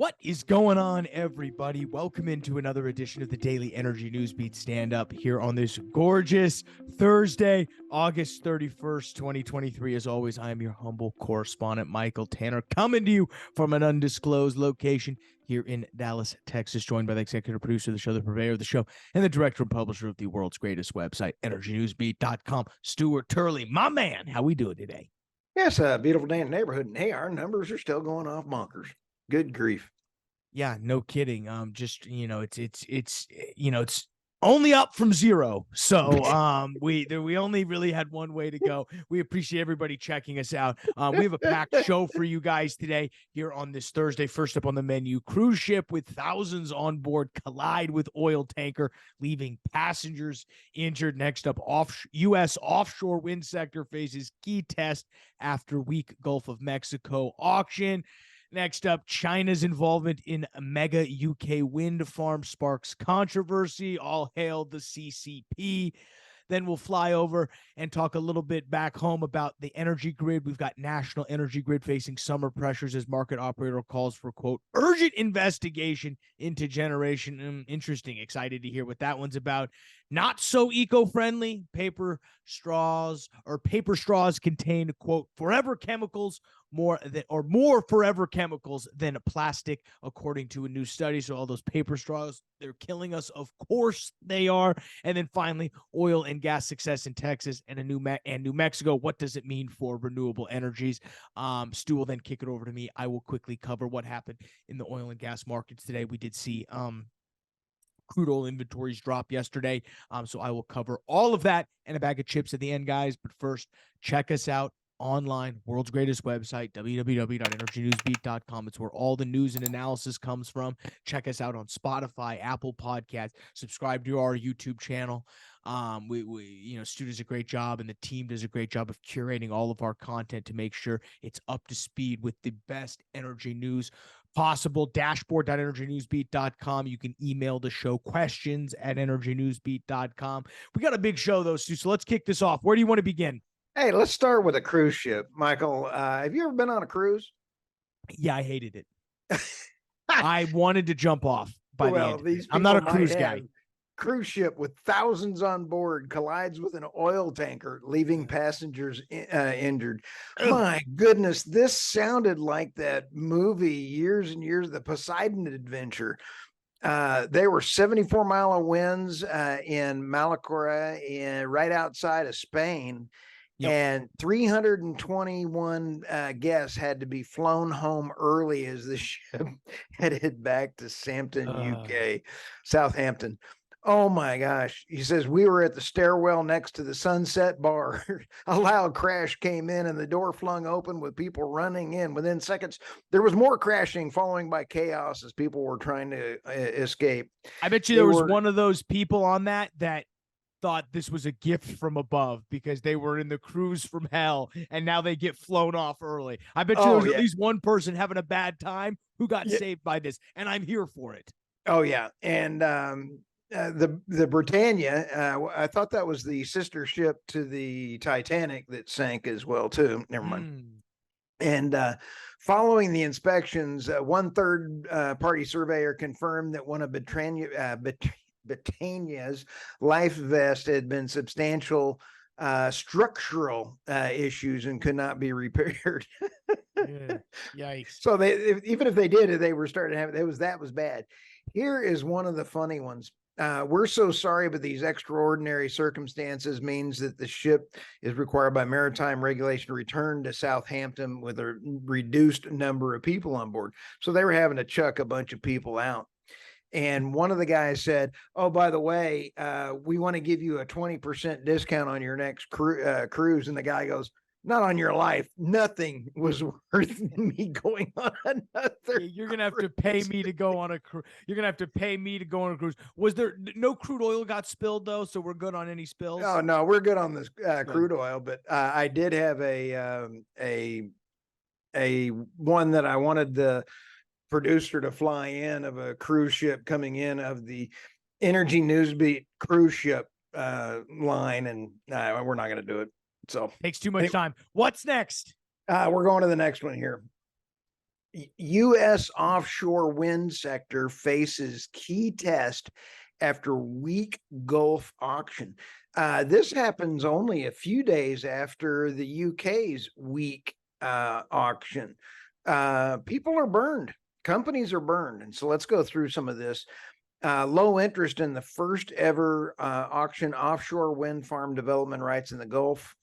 What is going on, everybody? Welcome into another edition of the Daily Energy News Beat Stand Up here on this gorgeous Thursday, August 31st, 2023. As always, I am your humble correspondent, Michael Tanner, coming to you from an undisclosed location here in Dallas, Texas, joined by the executive producer of the show, the purveyor of the show, and the director and publisher of the world's greatest website, EnergyNewsBeat.com, Stuart Turley. My man, how we doing today? Yes, a beautiful day in the neighborhood. And hey, our numbers are still going off bonkers. Good grief. Yeah, no kidding. It's only up from zero. So we only really had one way to go. We appreciate everybody checking us out. We have a packed show for you guys today here on this Thursday. First up on the menu, cruise ship with thousands on board collide with oil tanker, leaving passengers injured. Next up, U.S. offshore wind sector faces key test after weak Gulf of Mexico auction. Next up, China's involvement in a mega UK wind farm sparks controversy. All hail the CCP. Then we'll fly over and talk a little bit back home about the energy grid. We've got national energy grid facing summer pressures as market operator calls for, quote, urgent investigation into generation. Interesting. Excited to hear what that one's about. Not so eco-friendly. Paper straws contain, quote, forever chemicals, more forever chemicals than plastic, according to a new study. So all those paper straws, they're killing us. Of course they are. And then finally, oil and gas success in Texas and New Mexico. What does it mean for renewable energies? Stu will then kick it over to me. I will quickly cover what happened in the oil and gas markets today. We did see crude oil inventories drop yesterday. So I will cover all of that and a bag of chips at the end, guys. But first, check us out online, world's greatest website, www.energynewsbeat.com. It's where all the news and analysis comes from. Check us out on Spotify, Apple Podcasts. Subscribe to our YouTube channel. Stu does a great job, and the team does a great job of curating all of our content to make sure it's up to speed with the best energy news possible. Dashboard.energynewsbeat.com. You can email the show questions at energynewsbeat.com. We got a big show, though, Stu, so let's kick this off. Where do you want to begin? Hey, let's start with a cruise ship. Michael, have you ever been on a cruise? Yeah, I hated it. I wanted to jump off by the end. These I'm not a cruise guy. Cruise ship with thousands on board collides with an oil tanker, leaving passengers injured. My goodness, this sounded like that movie years and years, the Poseidon Adventure. They were 74-mile winds in Malacora, right outside of Spain. Yep. And 321 guests had to be flown home early as the ship headed back to Southampton. Oh my gosh. He says, we were at the stairwell next to the Sunset Bar. A loud crash came in and the door flung open with people running in. Within seconds, there was more crashing, following by chaos as people were trying to escape. I bet you there was one of those people on that thought this was a gift from above because they were in the cruise from hell and now they get flown off early. I bet you there was at least one person having a bad time who got saved by this, and I'm here for it. Oh yeah. And the Britannia, I thought that was the sister ship to the Titanic that sank as well too. Never mind. And following the inspections, one third party surveyor confirmed that one of Britannia's life vest had been substantial structural issues and could not be repaired. Yikes. So even if they did, they were starting to have that was bad. Here is one of the funny ones. We're so sorry, but these extraordinary circumstances means that the ship is required by maritime regulation to return to Southampton with a reduced number of people on board. So they were having to chuck a bunch of people out. And one of the guys said, oh, by the way, we want to give you a 20% discount on your next cruise. And the guy goes, not on your life. Nothing was worth me going on another. You're going to have to pay me to go on a cruise. You're going to have to pay me to go on a cruise. Was there no crude oil got spilled, though? So we're good on any spills? Oh, no, we're good on this crude oil. But I did have a one that I wanted the producer to fly in of a cruise ship coming in of the Energy Newsbeat cruise ship line, and we're not going to do it. So takes too much time. What's next? We're going to the next one here. U.S. offshore wind sector faces key test after weak Gulf auction. This happens only a few days after the UK's weak auction. People are burned. Companies are burned. And so let's go through some of this. Low interest in the first ever auction offshore wind farm development rights in the Gulf.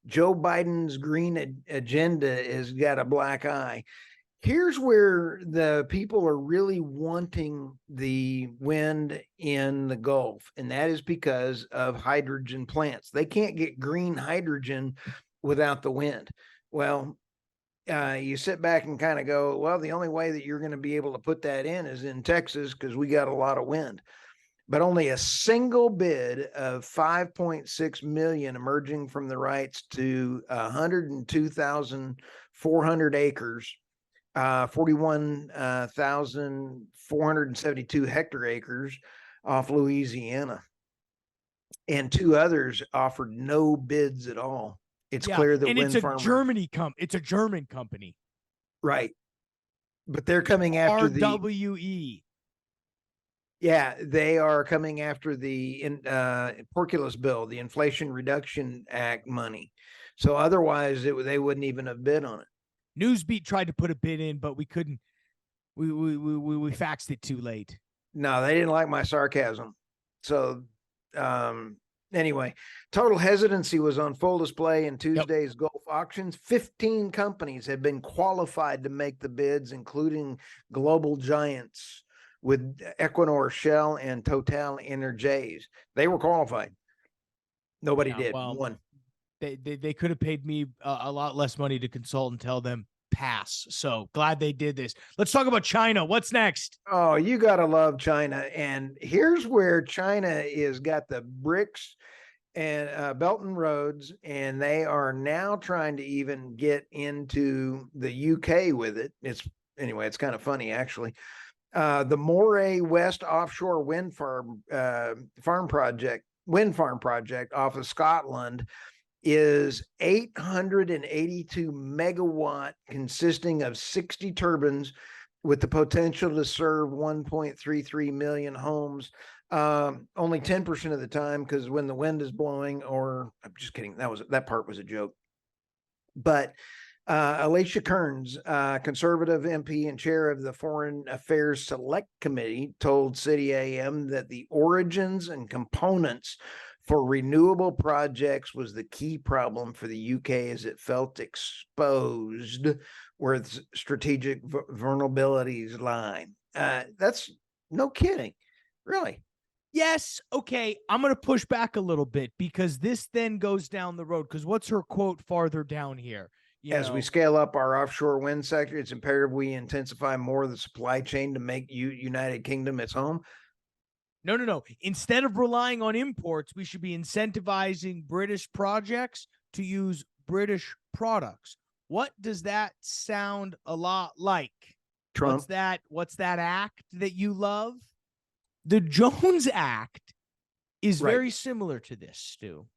Joe Biden's green agenda has got a black eye. Here's where the people are really wanting the wind in the Gulf, and that is because of hydrogen plants. They can't get green hydrogen without the wind. Well, you sit back and kind of go, well, the only way that you're going to be able to put that in is in Texas because we got a lot of wind. But only a single bid of 5.6 million emerging from the rights to 102,400 acres, 41,472 hectare acres off Louisiana. And two others offered no bids at all. It's clear that and wind it's a farmers, it's a German company. right? But they're coming after RWE. Yeah, they are coming after the Porculus bill, the Inflation Reduction Act money. So otherwise, they wouldn't even have bid on it. Newsbeat tried to put a bid in, but we couldn't. We faxed it too late. No, they didn't like my sarcasm. So anyway, total hesitancy was on full display in Tuesday's Gulf auctions. 15 companies had been qualified to make the bids, including global giants with Equinor, Shell, and Total Energies. They were qualified. Nobody did. One. They could have paid me a lot less money to consult and tell them pass. So glad they did this. Let's talk about China. What's next? Oh, you got to love China. And here's where China is got the bricks and Belt and Roads, and they are now trying to even get into the UK with it. It's kind of funny, actually. The Moray West offshore wind farm project off of Scotland is 882 megawatt, consisting of 60 turbines with the potential to serve 1.33 million homes. Only 10% of the time, because when the wind is blowing, or I'm just kidding, that part was a joke. But Alicia Kearns, conservative MP and chair of the Foreign Affairs Select Committee, told City AM that the origins and components for renewable projects was the key problem for the UK, as it felt exposed where its strategic vulnerabilities lie. That's no kidding, really. Yes. Okay. I'm going to push back a little bit, because this then goes down the road. Because what's her quote farther down here? As we scale up our offshore wind sector, it's imperative we intensify more of the supply chain to make United Kingdom its home. No. Instead of relying on imports, we should be incentivizing British projects to use British products. What does that sound a lot like? Trump. What's that act that you love? The Jones Act is very similar to this, Stu.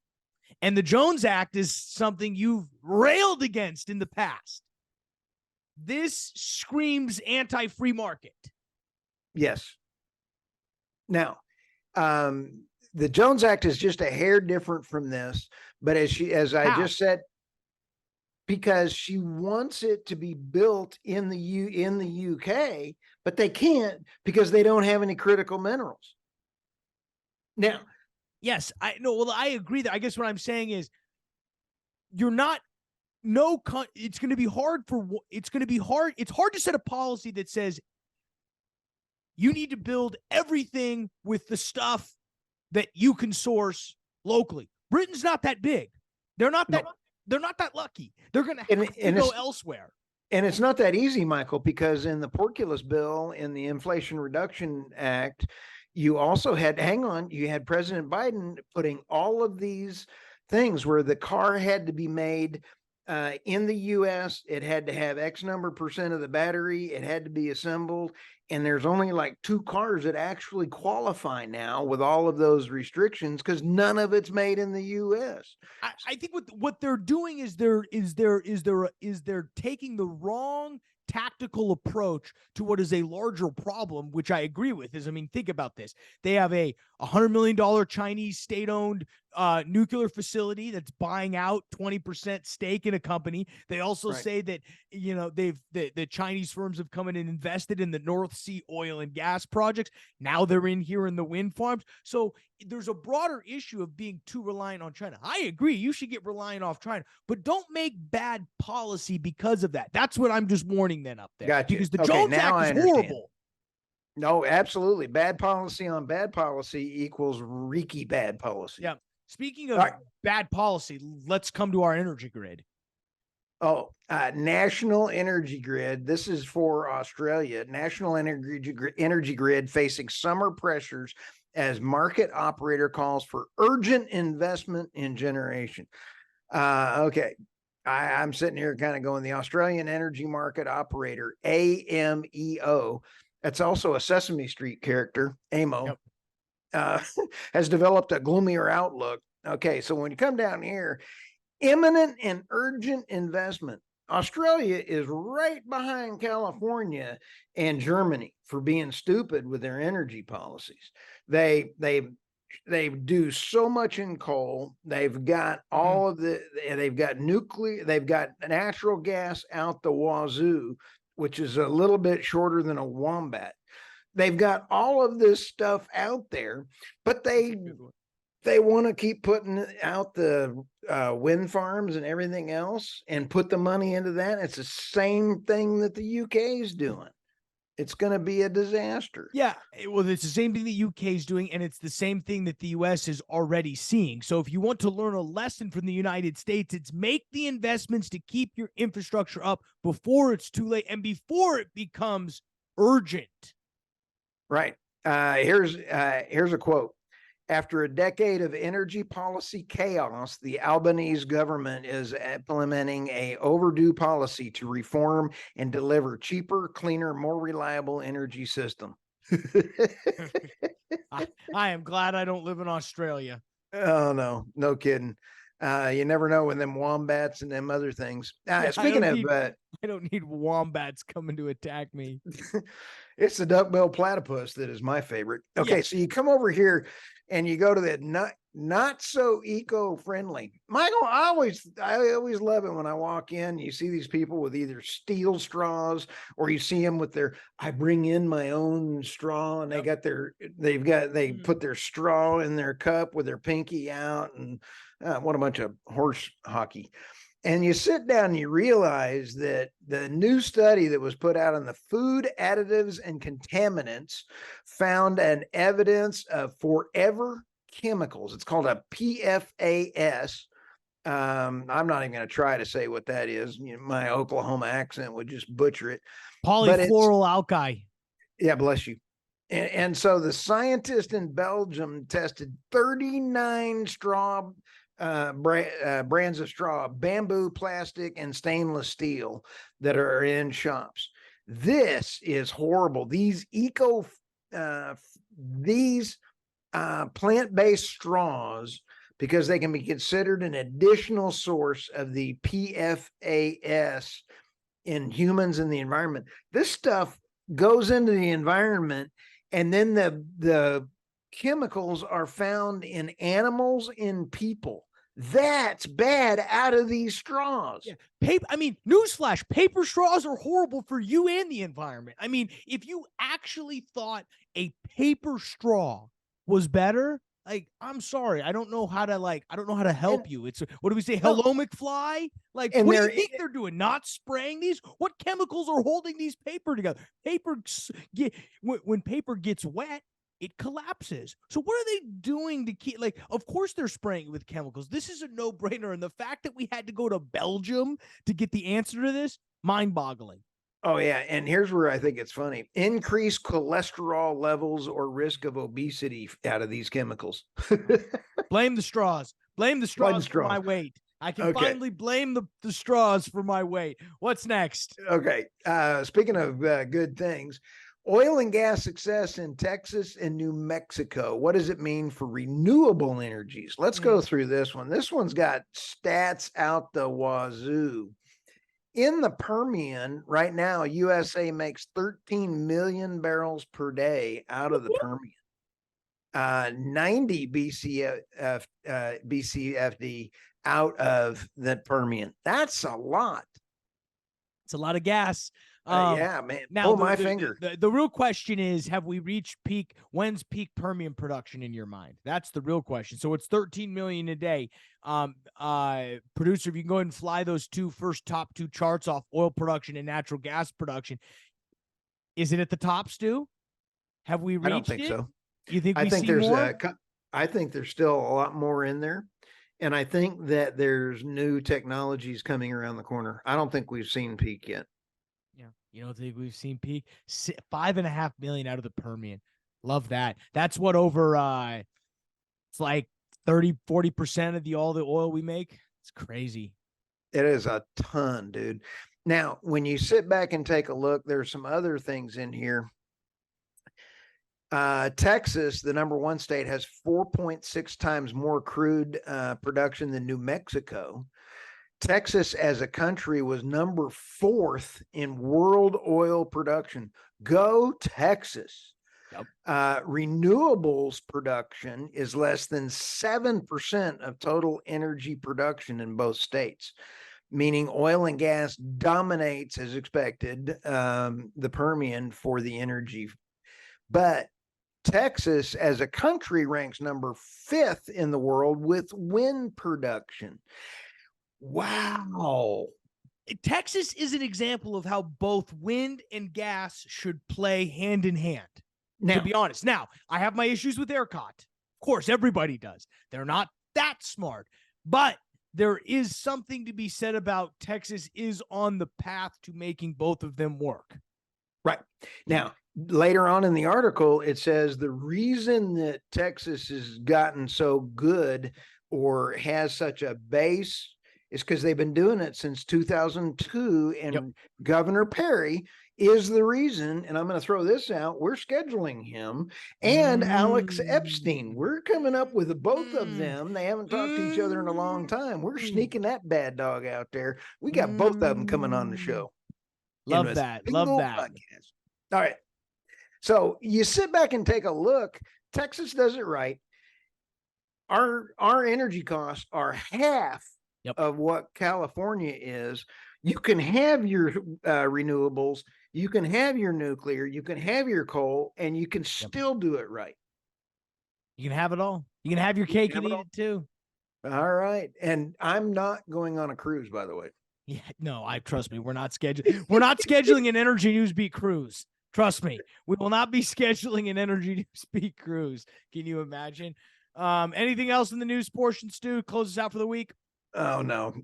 And the Jones Act is something you've railed against in the past. This screams anti-free market. Yes. Now, the Jones Act is just a hair different from this, but as I just said, because she wants it to be built in the UK, but they can't because they don't have any critical minerals. Now, yes, I know. Well, I agree that. I guess what I'm saying is, it's going to be hard It's hard to set a policy that says you need to build everything with the stuff that you can source locally. Britain's not that big. They're not that lucky. They're going to have to go elsewhere. And it's not that easy, Michael, because in the Porculus bill, in the Inflation Reduction Act, you also had President Biden putting all of these things where the car had to be made in the US. It had to have X number percent of the battery. It had to be assembled. And there's only like 2 cars that actually qualify now with all of those restrictions, because none of it's made in the US. I think what they're doing is they're taking the wrong tactical approach to what is a larger problem, which I agree with. Is, I mean, think about this. They have a $100 million Chinese state-owned nuclear facility that's buying out 20% stake in a company. They also say that, you know, the Chinese firms have come in and invested in the North Sea oil and gas projects. Now they're in here in the wind farms. So there's a broader issue of being too reliant on China. I agree. You should get reliant off China, but don't make bad policy because of that. That's what I'm just warning then up there. Gotcha. Because the Jones Act is horrible. No, absolutely. Bad policy on bad policy equals reeky bad policy. Yeah. Speaking of bad policy, let's come to our energy grid. Oh, national energy grid. This is for Australia. National energy grid facing summer pressures as market operator calls for urgent investment in generation. Okay. I'm sitting here kind of going, the Australian energy market operator, AMEO. That's also a Sesame Street character, AMO. Yep. Has developed a gloomier outlook. Okay, so when you come down here, imminent and urgent investment. Australia is right behind California and Germany for being stupid with their energy policies. They do so much in coal. They've got all of they've got nuclear, they've got natural gas out the wazoo, which is a little bit shorter than a wombat. They've got all of this stuff out there, but they want to keep putting out the wind farms and everything else and put the money into that. It's the same thing that the UK is doing. It's going to be a disaster. Yeah, well, it's the same thing the UK is doing, and it's the same thing that the US is already seeing. So if you want to learn a lesson from the United States, it's make the investments to keep your infrastructure up before it's too late and before it becomes urgent. Right. Here's a quote. After a decade of energy policy chaos, the Albanese government is implementing an overdue policy to reform and deliver cheaper, cleaner, more reliable energy system. I am glad I don't live in Australia. Oh, no kidding. You never know when them wombats and them other things. Speaking of, I don't need wombats coming to attack me. It's the duckbill platypus that is my favorite. Okay, so you come over here and you go to the not so eco-friendly. Michael, I always love it when I walk in. You see these people with either steel straws or you see them with their I bring in my own straw, and they put their straw in their cup with their pinky out, and what a bunch of horse hockey. And you sit down and you realize that the new study that was put out on the food additives and contaminants found an evidence of forever chemicals. It's called a PFAS. I'm not even going to try to say what that is. You know, my Oklahoma accent would just butcher it. Polyfluoroalkyl. Yeah, bless you. And so the scientist in Belgium tested 39 straw brands of straw, bamboo, plastic, and stainless steel that are in shops. This is horrible. These plant-based straws, because they can be considered an additional source of the PFAS in humans and the environment. This stuff goes into the environment, and then the chemicals are found in animals and people. That's bad out of these straws. Yeah. Newsflash, paper straws are horrible for you and the environment. I mean, if you actually thought a paper straw was better, like, I'm sorry, I don't know how to help you. It's what do we say? Hello, McFly? Like, what do you think they're doing? Not spraying these? What chemicals are holding these paper together? When paper gets wet, it collapses. So what are they doing to keep, like, of course they're spraying with chemicals. This is a no-brainer. And the fact that we had to go to Belgium to get the answer to this, mind-boggling. Oh, yeah. And here's where I think it's funny. Increased cholesterol levels or risk of obesity out of these chemicals. Blame the straws. Blame the straws for my weight. I can finally blame the straws for my weight. What's next? Okay. Speaking of good things, oil and gas success in Texas and New Mexico. What does it mean for renewable energies? Let's go through this one. This one's got stats out the wazoo. In the Permian right now, USA makes 13 million barrels per day out of the Permian. 90 BCFD out of the Permian. That's a lot. It's a lot of gas. Yeah, man. Now, Pull my finger. The real question is, have we reached peak? When's peak Permian production in your mind? That's the real question. So it's 13 million a day. Producer, if you can go ahead and fly those top two charts off, oil production and natural gas production. Is it at the top, Stu? Have we reached it? I don't think so. You think I we think see there's more? I think there's still a lot more in there. And I think that there's new technologies coming around the corner. I don't think we've seen peak yet. Yeah. You don't think we've seen peak? 5.5 million out of the Permian. Love that. That's what over it's like 30-40% of all the oil we make. It's crazy. It is a ton, dude. Now, when you sit back and take a look, there's some other things in here. Texas, the number one state, has 4.6 times more crude production than New Mexico. Texas as a country was number 4th in world oil production. Go Texas. Yep. Renewables production is less than 7% of total energy production in both states, meaning oil and gas dominates, as expected, the Permian for the energy. But Texas as a country ranks number 5th in the world with wind production. Wow. Texas is an example of how both wind and gas should play hand in hand. Now, to be honest, now I have my issues with ERCOT. Of course, everybody does. They're not that smart, but there is something to be said about Texas is on the path to making both of them work. Right. Now, later on in the article, it says the reason that Texas has gotten so good or has such a base is because they've been doing it since 2002. And Governor Perry is the reason. And I'm going to throw this out. We're scheduling him and Alex Epstein. We're coming up with both of them. They haven't talked to each other in a long time. We're sneaking that bad dog out there. We got both of them coming on the show. Love that. Love that. Podcast. All right. So you sit back and take a look. Texas does it right. Our energy costs are half of what California is. You can have your renewables, you can have your nuclear, you can have your coal, and you can still do it right. You can have it all. You can have your cake and eat it too. All right. And I'm not going on a cruise, by the way. Yeah, no, trust me. We're not scheduling an Energy Newsbeat cruise. Trust me, we will not be scheduling an Energy Newsbeat cruise. Can you imagine? Anything else in the news portion, Stu? Close us out for the week. Oh no,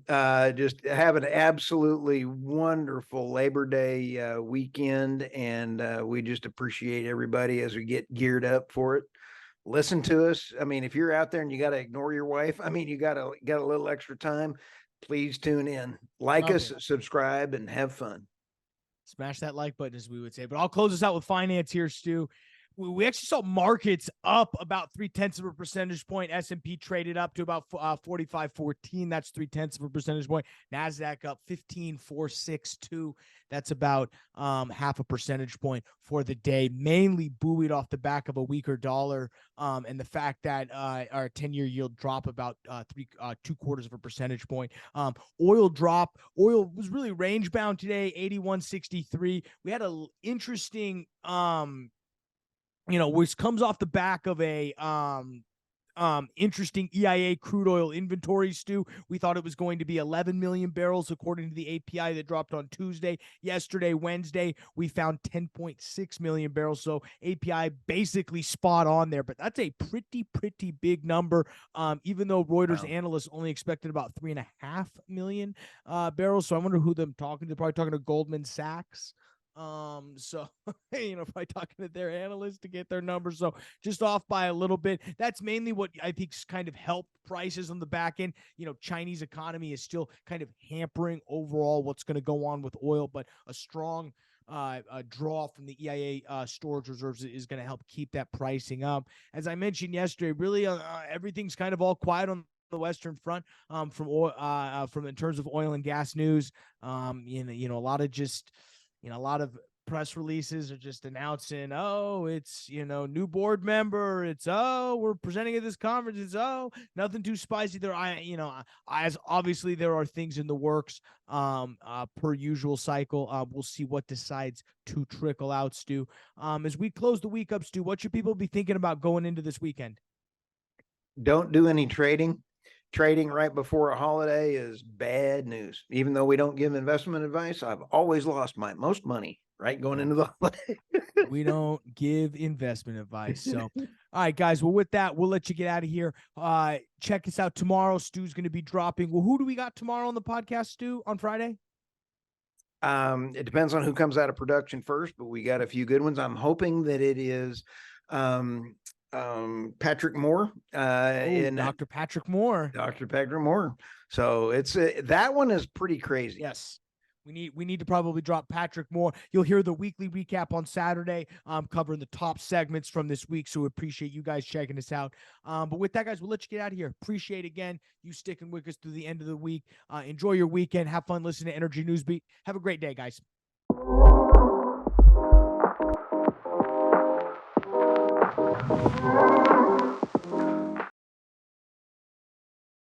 just have an absolutely wonderful Labor Day weekend, and we just appreciate everybody as we get geared up for it. Listen to us. I mean, if you're out there and you got to ignore your wife, I mean, you got a little extra time, please tune in, like us, subscribe, and have fun. Smash that like button, as we would say. But I'll close this out with finance here, Stu. We actually saw markets up about 0.3 percentage point. S&P traded up to about 45.14. That's 0.3 percentage point. NASDAQ up 15.462. That's about 0.5 percentage point for the day, mainly buoyed off the back of a weaker dollar and the fact that our 10-year yield drop about 0.75 percentage point. Oil was really range bound today, 81.63. We had an interesting which comes off the back of a interesting EIA crude oil inventory, Stu. We thought it was going to be 11 million barrels according to the API that dropped on Tuesday. Yesterday, Wednesday, we found 10.6 million barrels. So API basically spot on there, but that's a pretty big number. Even though Reuters analysts only expected about 3.5 million barrels. So I wonder who them talking to. They're probably talking to Goldman Sachs. Probably talking to their analysts to get their numbers. So just off by a little bit. That's mainly what I think's kind of helped prices on the back end. Chinese economy is still kind of hampering overall what's going to go on with oil, but a strong draw from the EIA storage reserves is going to help keep that pricing up. As I mentioned yesterday, really everything's kind of all quiet on the Western Front from oil, from in terms of oil and gas news. A lot of just a lot of press releases are just announcing, oh, it's new board member, it's we're presenting at this conference, it's nothing too spicy there. As obviously there are things in the works per usual cycle. We'll see what decides to trickle out, Stu. As we close the week up, Stu, what should people be thinking about going into this weekend? Don't do any trading. Trading right before a holiday is bad news. Even though we don't give investment advice, I've always lost my most money right going into the holiday. We don't give investment advice. So, all right, guys. Well, with that, we'll let you get out of here. Check us out tomorrow. Stu's going to be dropping. Well, who do we got tomorrow on the podcast, Stu, on Friday? It depends on who comes out of production first, but we got a few good ones. I'm hoping that it is Patrick Moore. Dr. Patrick Moore. Dr. Patrick Moore. So it's that one is pretty crazy. Yes. We need to probably drop Patrick Moore. You'll hear the weekly recap on Saturday, covering the top segments from this week. So we appreciate you guys checking us out. But with that, guys, we'll let you get out of here. Appreciate again you sticking with us through the end of the week. Enjoy your weekend. Have fun listening to Energy Newsbeat. Have a great day, guys.